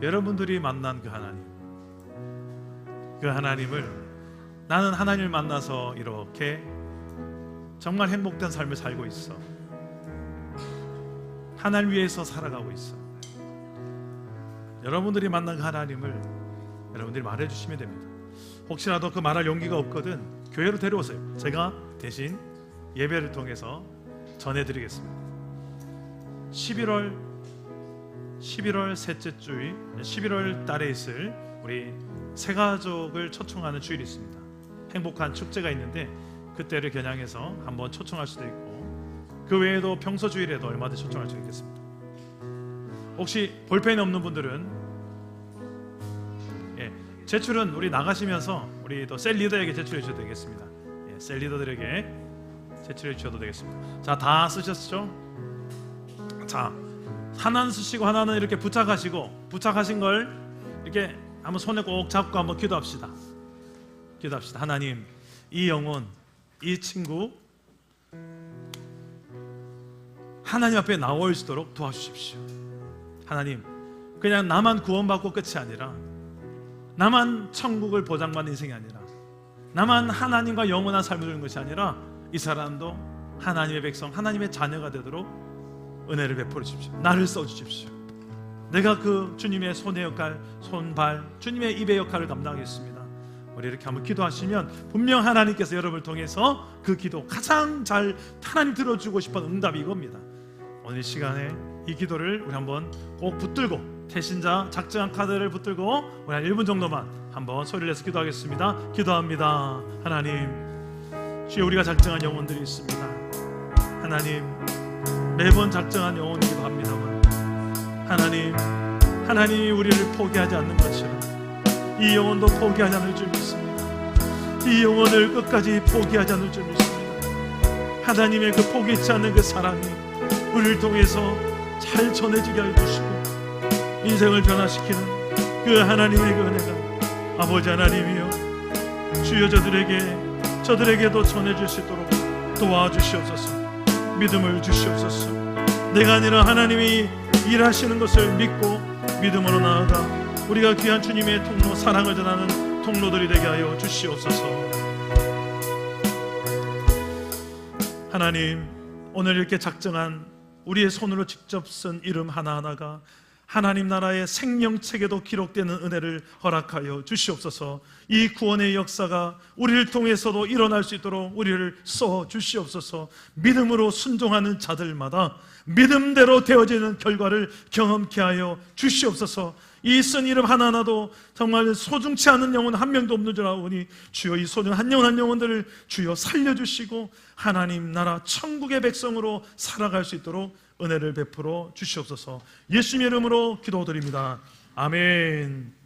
여러분들이 만난 그 하나님을 나는 하나님을 만나서 이렇게 정말 행복된 삶을 살고 있어. 하나님 위해서 살아가고 있어. 여러분들이 만난 그 하나님을 여러분들이 말해주시면 됩니다. 혹시라도 그 말할 용기가 없거든 교회로 데려오세요. 제가 대신 예배를 통해서 전해드리겠습니다. 11월 셋째 주일, 11월 달에 있을 우리 새가족을 초청하는 주일이 있습니다. 행복한 축제가 있는데 그때를 겨냥해서 한번 초청할 수도 있고 그 외에도 평소 주일에도 얼마든지 초청할 수 있겠습니다. 혹시 볼펜이 없는 분들은 제출은 우리 나가시면서 우리 또 셀 리더에게 제출해 주셔도 되겠습니다. 셀 리더들에게 제출해 주셔도 되겠습니다. 자, 다 쓰셨죠? 자, 하나는 쓰시고 하나는 이렇게 부착하신 걸 이렇게 한번 손에 꼭 잡고 한번 기도합시다. 하나님, 이 영혼, 이 친구 하나님 앞에 나올 수 있도록 도와주십시오. 하나님, 그냥 나만 구원받고 끝이 아니라, 나만 천국을 보장받는 인생이 아니라, 나만 하나님과 영원한 삶을 누리는 것이 아니라 이 사람도 하나님의 백성, 하나님의 자녀가 되도록 은혜를 베풀어 주십시오. 나를 써주십시오. 내가 그 주님의 손의 역할, 손발, 주님의 입의 역할을 감당하겠습니다. 우리 이렇게 한번 기도하시면 분명 하나님께서 여러분을 통해서 그 기도 가장 잘 하나님 들어주고 싶은 응답이 이겁니다. 오늘 시간에 이 기도를 우리 한번 꼭 붙들고, 태신자 작정한 카드를 붙들고 우리 한 1분 정도만 한번 소리를 내서 기도하겠습니다. 기도합니다. 하나님, 주여, 우리가 작정한 영혼들이 있습니다. 하나님, 매번 작정한 영혼을 기도합니다만 하나님이 우리를 포기하지 않는 것처럼 이 영혼도 포기하지 않을 줄 믿습니다. 이 영혼을 끝까지 포기하지 않을 줄 믿습니다. 하나님의 그 포기치 않는 그 사랑이 우리를 통해서 잘 전해지게 해주시고 인생을 변화시키는 그 하나님의 그 은혜가 아버지 하나님이여, 주여 저들에게도 전해질 수 있도록 도와주시옵소서. 믿음을 주시옵소서. 내가 아니라 하나님이 일하시는 것을 믿고 믿음으로 나아가 우리가 귀한 주님의 통로, 사랑을 전하는 통로들이 되게 하여 주시옵소서. 하나님, 오늘 이렇게 작정한 우리의 손으로 직접 쓴 이름 하나하나가 하나님 나라의 생명책에도 기록되는 은혜를 허락하여 주시옵소서. 이 구원의 역사가 우리를 통해서도 일어날 수 있도록 우리를 써 주시옵소서. 믿음으로 순종하는 자들마다 믿음대로 되어지는 결과를 경험케 하여 주시옵소서. 이 쓴 이름 하나하나도 정말 소중치 않은 영혼 한 명도 없는 줄 아오니 주여 이 소중한 영혼 한 영혼들을 주여 살려주시고 하나님 나라 천국의 백성으로 살아갈 수 있도록 은혜를 베풀어 주시옵소서. 예수님의 이름으로 기도드립니다. 아멘.